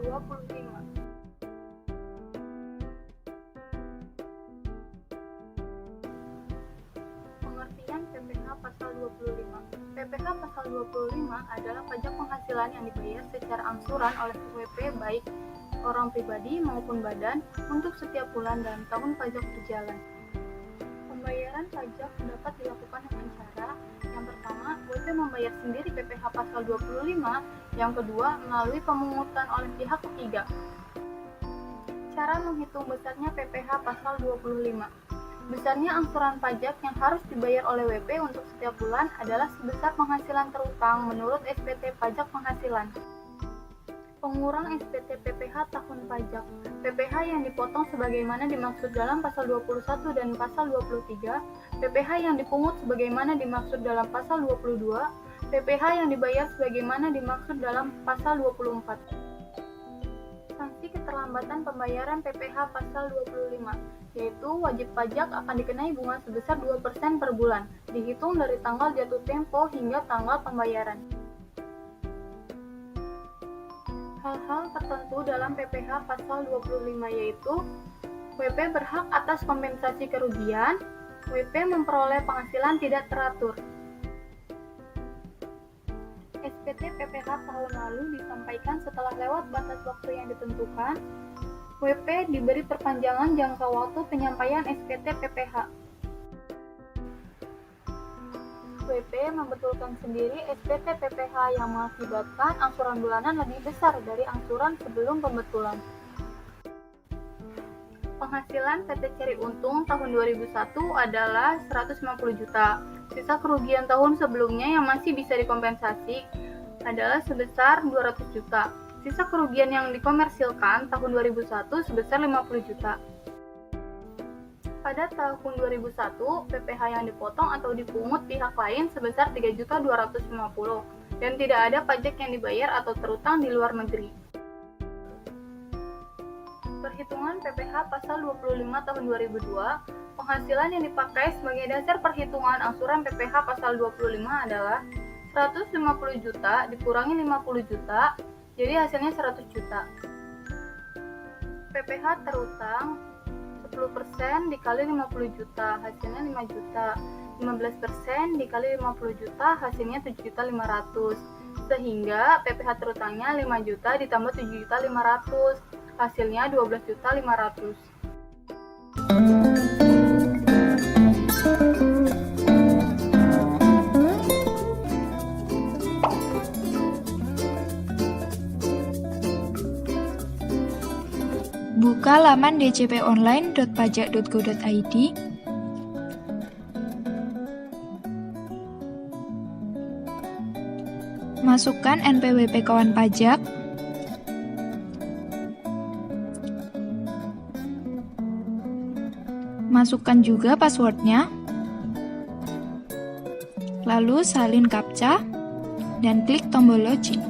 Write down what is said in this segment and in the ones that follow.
25. Pengertian PPh pasal 25. PPh pasal 25 adalah pajak penghasilan yang dibayar secara angsuran oleh WP baik orang pribadi maupun badan untuk setiap bulan dalam tahun pajak berjalan. Pembayaran pajak dapat dilakukan dengan cara yang pertama, WP membayar sendiri PPh pasal 25, yang kedua, melalui pemungutan oleh pihak ketiga. Cara menghitung besarnya PPh pasal 25. Besarnya angsuran pajak yang harus dibayar oleh WP untuk setiap bulan adalah sebesar penghasilan terutang menurut SPT Pajak Penghasilan. Pengurang SPT PPh tahun pajak. PPh yang dipotong sebagaimana dimaksud dalam pasal 21 dan pasal 23, PPh yang dipungut sebagaimana dimaksud dalam pasal 22, PPh yang dibayar sebagaimana dimaksud dalam pasal 24. Sanksi keterlambatan pembayaran PPh pasal 25, yaitu wajib pajak akan dikenai bunga sebesar 2% per bulan, dihitung dari tanggal jatuh tempo hingga tanggal pembayaran. Hal-hal tertentu dalam PPh pasal 25 yaitu WP berhak atas kompensasi kerugian, WP memperoleh penghasilan tidak teratur. SPT PPh tahun lalu disampaikan setelah lewat batas waktu yang ditentukan, WP diberi perpanjangan jangka waktu penyampaian SPT PPh. WP membetulkan sendiri SPT PPh yang mengakibatkan angsuran bulanan lebih besar dari angsuran sebelum pembetulan. Penghasilan PT Ceri Untung tahun 2001 adalah 150 juta. Sisa kerugian tahun sebelumnya yang masih bisa dikompensasi adalah sebesar 200 juta. Sisa kerugian yang dikomersilkan tahun 2001 sebesar 50 juta. Pada tahun 2001, PPh yang dipotong atau dipungut pihak lain sebesar 3.250.000 dan tidak ada pajak yang dibayar atau terutang di luar negeri. Perhitungan PPh pasal 25 tahun 2002, penghasilan yang dipakai sebagai dasar perhitungan angsuran PPh pasal 25 adalah 150 juta dikurangi 50 juta, jadi hasilnya 100 juta. PPh terutang 10% dikali 50 juta, hasilnya 5 juta. 15% dikali 50 juta, hasilnya 7.500.000. Sehingga PPh terutangnya 5 juta ditambah 7.500.000, hasilnya 12.500.000. Buka laman djponline.pajak.go.id. Masukkan NPWP kawan pajak. Masukkan juga passwordnya. Lalu salin CAPTCHA dan klik tombol login.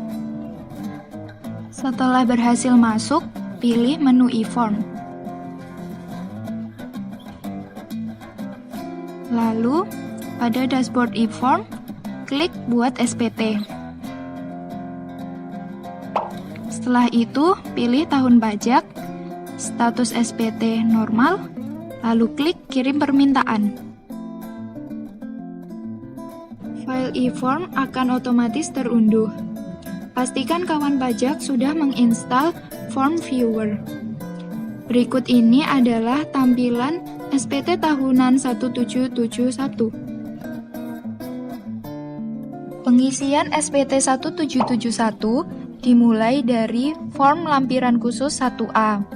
Setelah berhasil masuk, pilih menu e-form. Lalu, pada dashboard e-form, klik buat SPT. Setelah itu, pilih tahun pajak, status SPT normal, lalu klik kirim permintaan. File e-form akan otomatis terunduh. Pastikan kawan pajak sudah menginstal Form Viewer. Berikut ini adalah tampilan SPT tahunan 1771. Pengisian SPT 1771 dimulai dari form lampiran khusus 1A.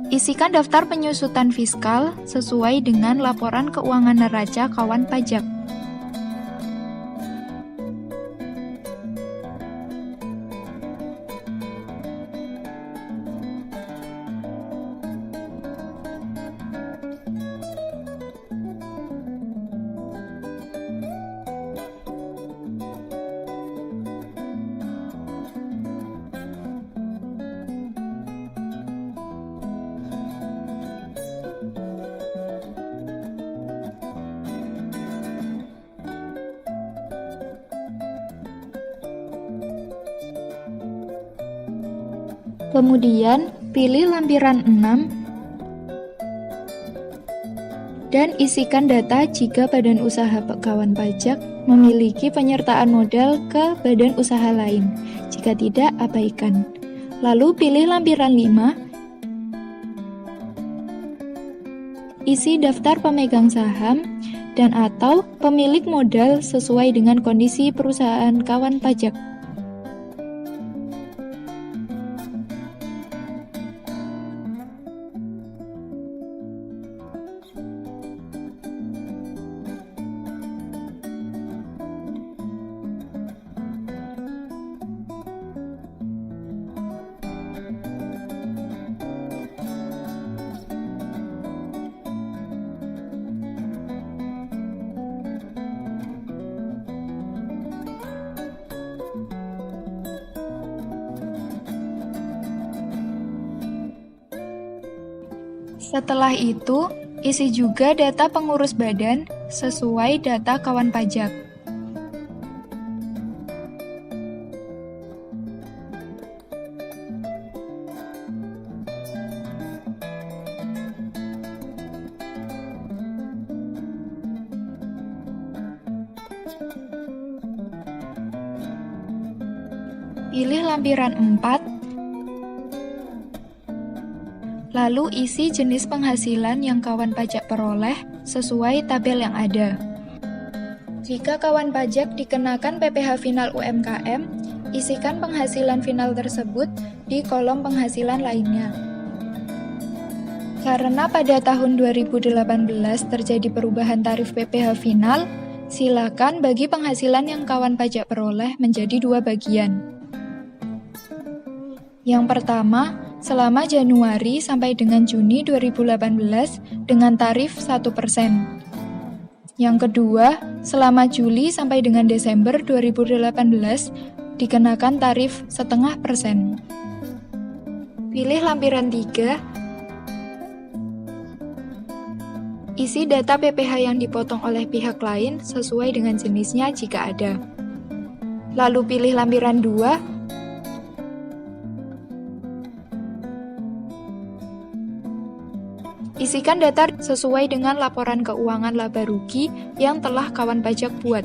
Isikan daftar penyusutan fiskal sesuai dengan laporan keuangan neraca kawan pajak. Kemudian, pilih lampiran 6 dan isikan data jika badan usaha kawan pajak memiliki penyertaan modal ke badan usaha lain. Jika tidak, abaikan. Lalu pilih lampiran 5, isi daftar pemegang saham dan atau pemilik modal sesuai dengan kondisi perusahaan kawan pajak. Setelah itu, isi juga data pengurus badan sesuai data kawan pajak. Pilih lampiran 4, lalu isi jenis penghasilan yang kawan pajak peroleh sesuai tabel yang ada. Jika kawan pajak dikenakan PPh final UMKM, isikan penghasilan final tersebut di kolom penghasilan lainnya. Karena pada tahun 2018 terjadi perubahan tarif PPh final, silakan bagi penghasilan yang kawan pajak peroleh menjadi 2 bagian. Yang pertama, selama Januari sampai dengan Juni 2018 dengan tarif 1%. Yang kedua, selama Juli sampai dengan Desember 2018 dikenakan tarif 0,5%. Pilih lampiran 3, isi data PPh yang dipotong oleh pihak lain sesuai dengan jenisnya jika ada. Lalu pilih lampiran 2, isikan data sesuai dengan laporan keuangan laba rugi yang telah kawan pajak buat.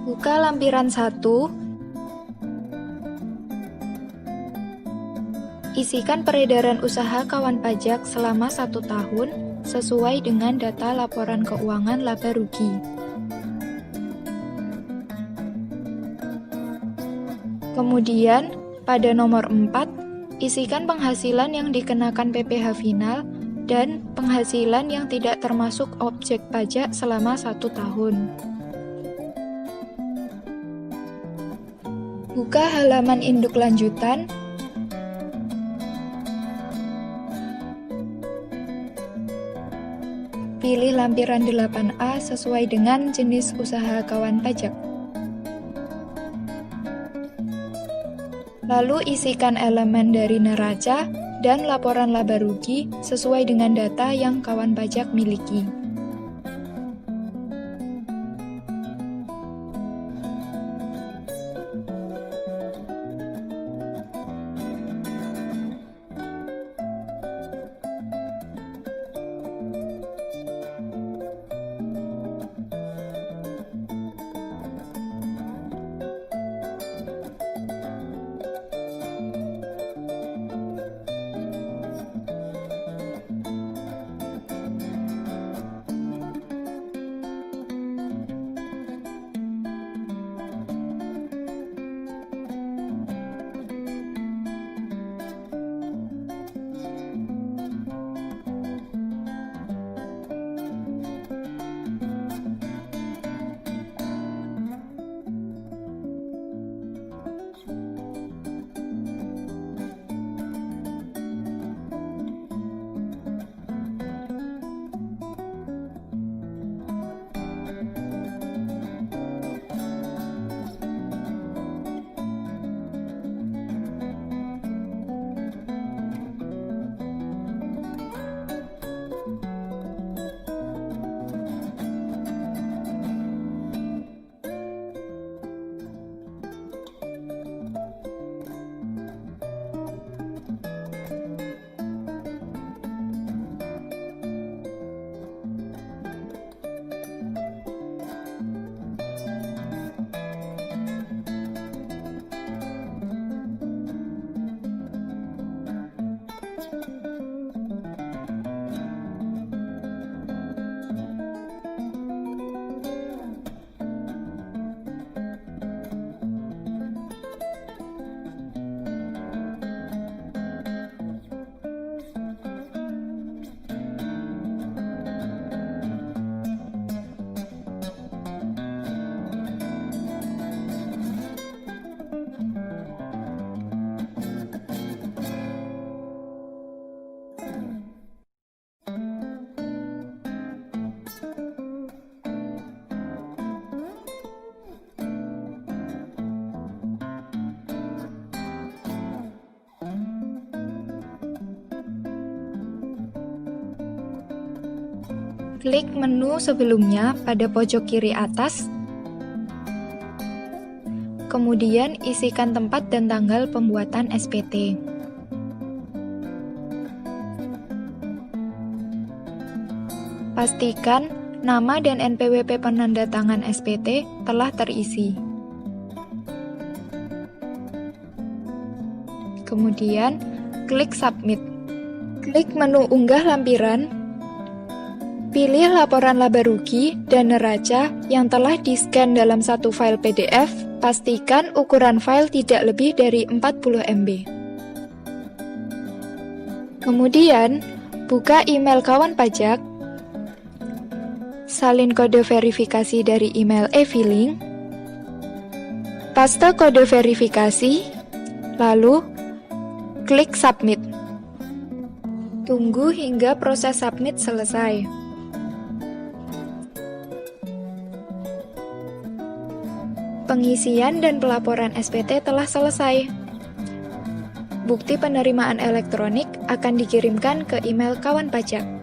Buka lampiran 1, isikan peredaran usaha kawan pajak selama 1 tahun sesuai dengan data laporan keuangan laba rugi. Kemudian, pada nomor 4, isikan penghasilan yang dikenakan PPh final dan penghasilan yang tidak termasuk objek pajak selama 1 tahun. Buka halaman induk lanjutan. Pilih lampiran 8A sesuai dengan jenis usaha kawan pajak. Lalu isikan elemen dari neraca dan laporan laba rugi sesuai dengan data yang kawan pajak miliki. Klik menu sebelumnya pada pojok kiri atas, kemudian isikan tempat dan tanggal pembuatan SPT. Pastikan nama dan NPWP penandatangan SPT telah terisi. Kemudian, klik Submit. Klik menu Unggah lampiran. Pilih laporan laba rugi dan neraca yang telah di-scan dalam satu file PDF. Pastikan ukuran file tidak lebih dari 40 MB. Kemudian, buka email kawan pajak. Salin kode verifikasi dari email e-filing. Paste kode verifikasi, lalu klik Submit. Tunggu hingga proses submit selesai. Pengisian dan pelaporan SPT telah selesai. Bukti penerimaan elektronik akan dikirimkan ke email kawan pajak.